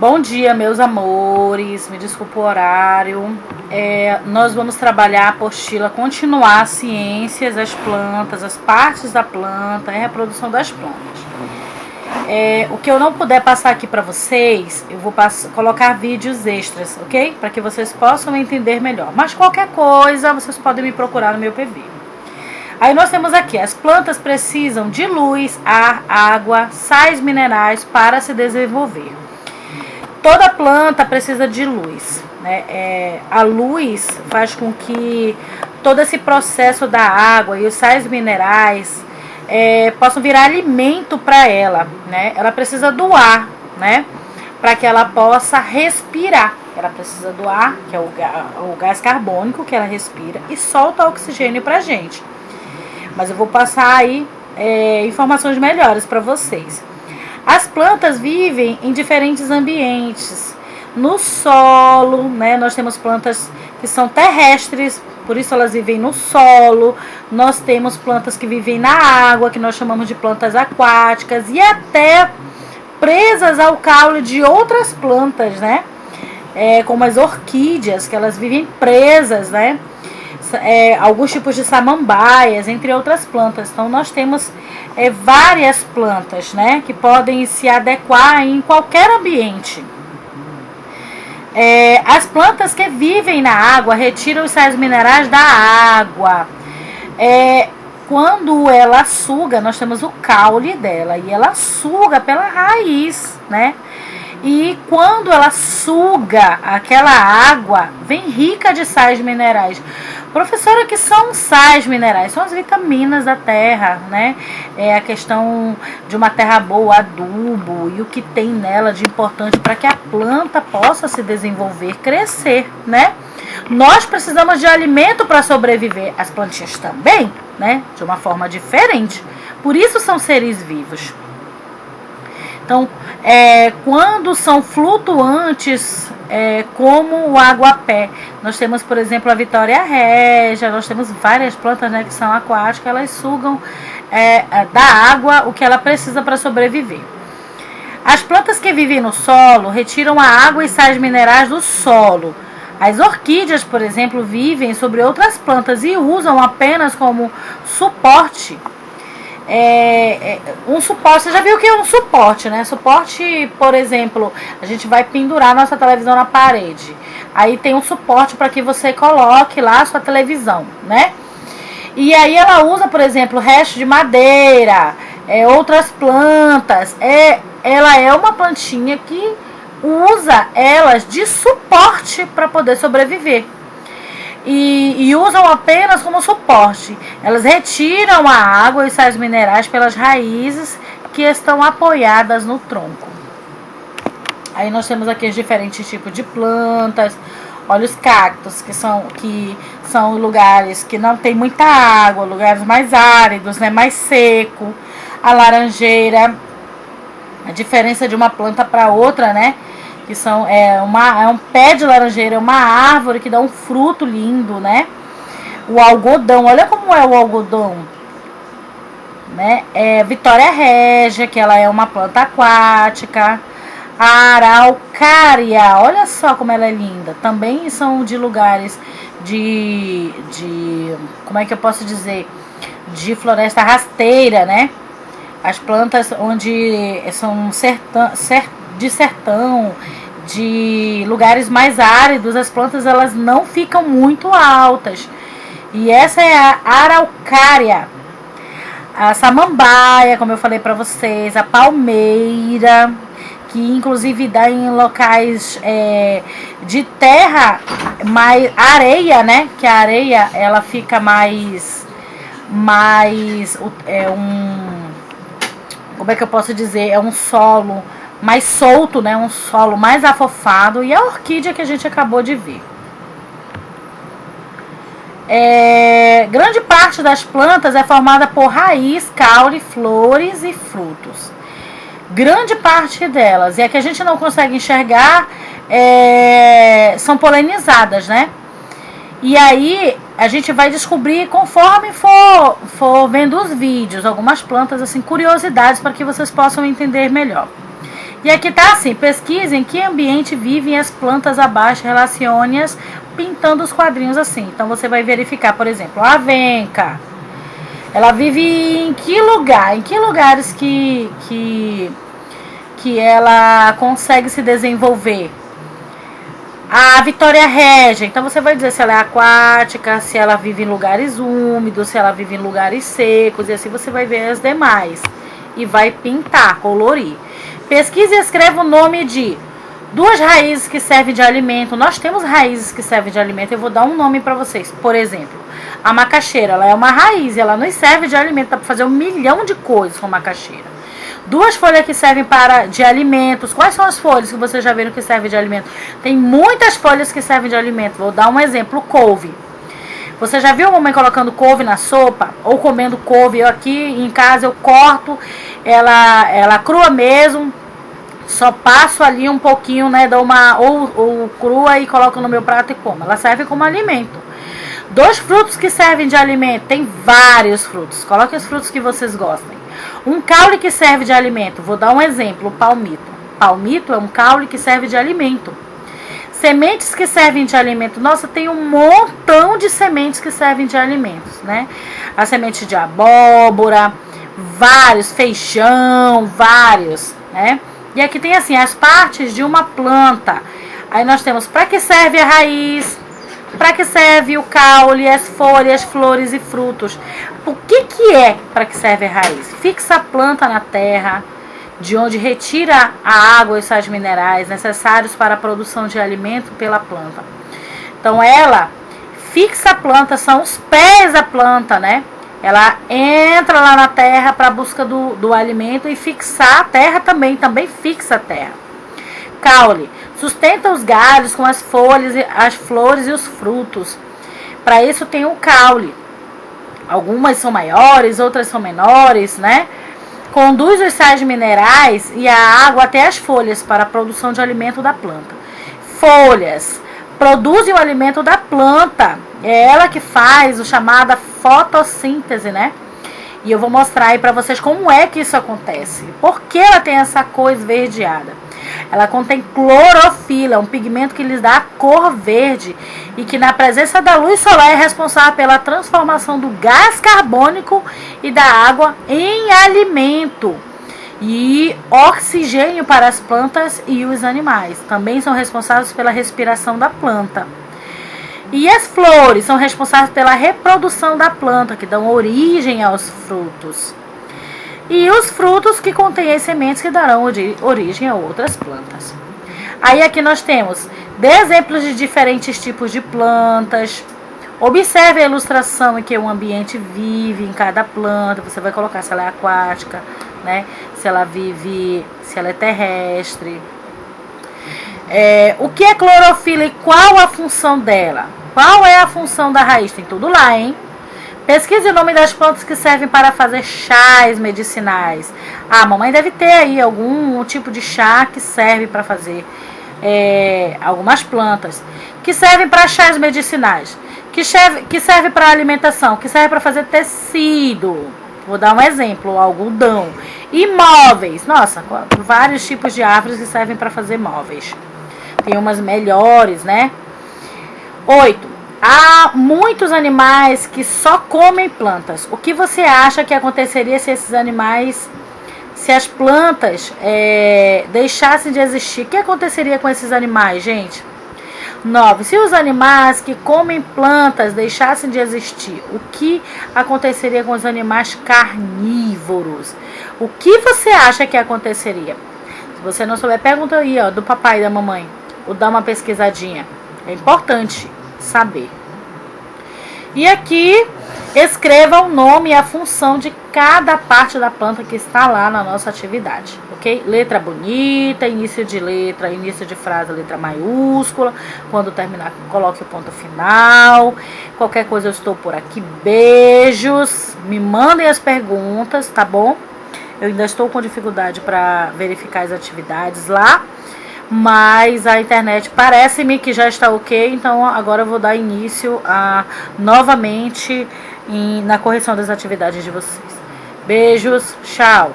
Bom dia, meus amores, me desculpa o horário. Nós vamos trabalhar a apostila Continuar Ciências das Plantas, as partes da planta e a reprodução das plantas. O que eu não puder passar aqui para vocês, eu vou colocar vídeos extras, ok? Para que vocês possam entender melhor. Mas qualquer coisa, vocês podem me procurar no meu PV. Aí nós temos aqui, as plantas precisam de luz, ar, água, sais minerais para se desenvolver. Toda planta precisa de luz, né? A luz faz com que todo esse processo da água e os sais minerais possam virar alimento para ela, né? Ela precisa do ar, né? Para que ela possa respirar. Ela precisa do ar, que é o gás carbônico que ela respira, e solta oxigênio para a gente. Mas eu vou passar aí informações melhores para vocês. As plantas vivem em diferentes ambientes. No solo, né, nós temos plantas que são terrestres, por isso elas vivem no solo. Nós temos plantas que vivem na água, que nós chamamos de plantas aquáticas, e até presas ao caule de outras plantas, né? Como as orquídeas, que elas vivem presas, né? Alguns tipos de samambaias, entre outras plantas. Então nós temos várias plantas, né, que podem se adequar em qualquer ambiente. As plantas que vivem na água retiram os sais minerais da água. Quando ela suga, nós temos o caule dela e ela suga pela raiz, né? E quando ela suga aquela água, vem rica de sais minerais. Professora, que são sais minerais? São as vitaminas da terra, né? A questão de uma terra boa, adubo, e o que tem nela de importante para que a planta possa se desenvolver, crescer, né? Nós precisamos de alimento para sobreviver. As plantinhas também, né? De uma forma diferente. Por isso são seres vivos. Então, quando são flutuantes, como o aguapé, nós temos, por exemplo, a Vitória Régia, nós temos várias plantas, né, que são aquáticas, elas sugam da água o que ela precisa para sobreviver. As plantas que vivem no solo retiram a água e sais minerais do solo. As orquídeas, por exemplo, vivem sobre outras plantas e usam apenas como suporte. Um suporte, você já viu o que é um suporte, né? Suporte, por exemplo, a gente vai pendurar nossa televisão na parede. Aí tem um suporte para que você coloque lá a sua televisão, né? E aí ela usa, por exemplo, restos de madeira, outras plantas. Ela é uma plantinha que usa elas de suporte para poder sobreviver. E usam apenas como suporte. Elas retiram a água e sais minerais pelas raízes que estão apoiadas no tronco. Aí nós temos aqui os diferentes tipos de plantas. Olha os cactos, que são lugares que não tem muita água, lugares mais áridos, né, mais seco. A laranjeira, a diferença de uma planta para outra, né? Que é um pé de laranjeira, é uma árvore que dá um fruto lindo, né? O algodão, olha como é o algodão, né? Vitória Régia, que ela é uma planta aquática. A araucária, olha só como ela é linda. Também são de lugares como é que eu posso dizer? De floresta rasteira, né? As plantas onde são de sertão, de lugares mais áridos, as plantas elas não ficam muito altas. E essa é a araucária. A samambaia, como eu falei para vocês, a palmeira, que inclusive dá em locais de terra, mais areia, né? Que a areia ela fica como é que eu posso dizer? É um solo mais solto, né? Um solo mais afofado. E a orquídea que a gente acabou de ver. Grande parte das plantas é formada por raiz, caule, flores e frutos. Grande parte delas, e a que a gente não consegue enxergar, são polinizadas, né? E aí a gente vai descobrir conforme for vendo os vídeos, algumas plantas, assim, curiosidades para que vocês possam entender melhor. E aqui tá assim, pesquise em que ambiente vivem as plantas abaixo, relacione-as pintando os quadrinhos assim. Então você vai verificar, por exemplo, a avenca. Ela vive em que lugar? Em que lugares que ela consegue se desenvolver? A Vitória Régia, então você vai dizer se ela é aquática, se ela vive em lugares úmidos, se ela vive em lugares secos, e assim você vai ver as demais. E vai pintar, colorir. Pesquise e escreva o nome de 2 raízes que servem de alimento. Nós temos raízes que servem de alimento, eu vou dar um nome para vocês. Por exemplo, a macaxeira, ela é uma raiz, ela não serve de alimento, dá para fazer 1 milhão de coisas com a macaxeira. 2 folhas que servem de alimentos. Quais são as folhas que vocês já viram que servem de alimento? Tem muitas folhas que servem de alimento. Vou dar um exemplo, couve. Você já viu a mamãe colocando couve na sopa? Ou comendo couve? Eu aqui em casa eu corto ela crua mesmo. Só passo ali um pouquinho, né? Dou ou crua e coloco no meu prato e como. Ela serve como alimento. 2 frutos que servem de alimento. Tem vários frutos. Coloque os frutos que vocês gostem. Um caule que serve de alimento. Vou dar um exemplo, o palmito. Palmito é um caule que serve de alimento. Sementes que servem de alimento. Nossa, tem um montão de sementes que servem de alimentos, né? A semente de abóbora, vários, feijão, vários, né? E aqui tem assim, as partes de uma planta. Aí nós temos para que serve a raiz, para que serve o caule, as folhas, flores e frutos. O que é para que serve a raiz? Fixa a planta na terra, de onde retira a água e os sais minerais necessários para a produção de alimento pela planta. Então ela fixa a planta, são os pés da planta, né? Ela entra lá na terra para a busca do alimento e fixar a terra também fixa a terra. Caule, sustenta os galhos com as folhas, as flores e os frutos. Para isso tem o caule. Algumas são maiores, outras são menores, né? Conduz os sais minerais e a água até as folhas para a produção de alimento da planta. Folhas produzem o alimento da planta. É ela que faz o chamada fotossíntese, né? E eu vou mostrar aí para vocês como é que isso acontece. Por que ela tem essa cor esverdeada? Ela contém clorofila, um pigmento que lhes dá a cor verde e que na presença da luz solar é responsável pela transformação do gás carbônico e da água em alimento e oxigênio para as plantas e os animais. Também são responsáveis pela respiração da planta. E as flores são responsáveis pela reprodução da planta, que dão origem aos frutos. E os frutos que contêm as sementes que darão origem a outras plantas. Aí aqui nós temos exemplos de diferentes tipos de plantas. Observe a ilustração em que o ambiente vive em cada planta. Você vai colocar se ela é aquática, né? Se ela é terrestre. O que é clorofila e qual a função dela? Qual é a função da raiz? Tem tudo lá, hein? Pesquise o nome das plantas que servem para fazer chás medicinais. A mamãe deve ter aí algum tipo de chá que serve para fazer algumas plantas. Que servem para chás medicinais. Que serve para alimentação. Que serve para fazer tecido. Vou dar um exemplo, o algodão. E móveis. Nossa, vários tipos de árvores que servem para fazer móveis. Tem umas melhores, né? 8. Há muitos animais que só comem plantas. O que você acha que aconteceria se esses animais, se as plantas deixassem de existir? O que aconteceria com esses animais, gente? 9. Se os animais que comem plantas deixassem de existir, o que aconteceria com os animais carnívoros? O que você acha que aconteceria? Se você não souber, pergunta aí, ó, do papai e da mamãe. Ou dá uma pesquisadinha. É importante saber. E aqui escreva o nome e a função de cada parte da planta que está lá na nossa atividade, ok? Letra bonita, início de letra, início de frase, letra maiúscula. Quando terminar, coloque o ponto final. Qualquer coisa eu estou por aqui. Beijos. Me mandem as perguntas, tá bom? Eu ainda estou com dificuldade para verificar as atividades lá. Mas a internet parece-me que já está ok, então agora eu vou dar início novamente na correção das atividades de vocês. Beijos, tchau!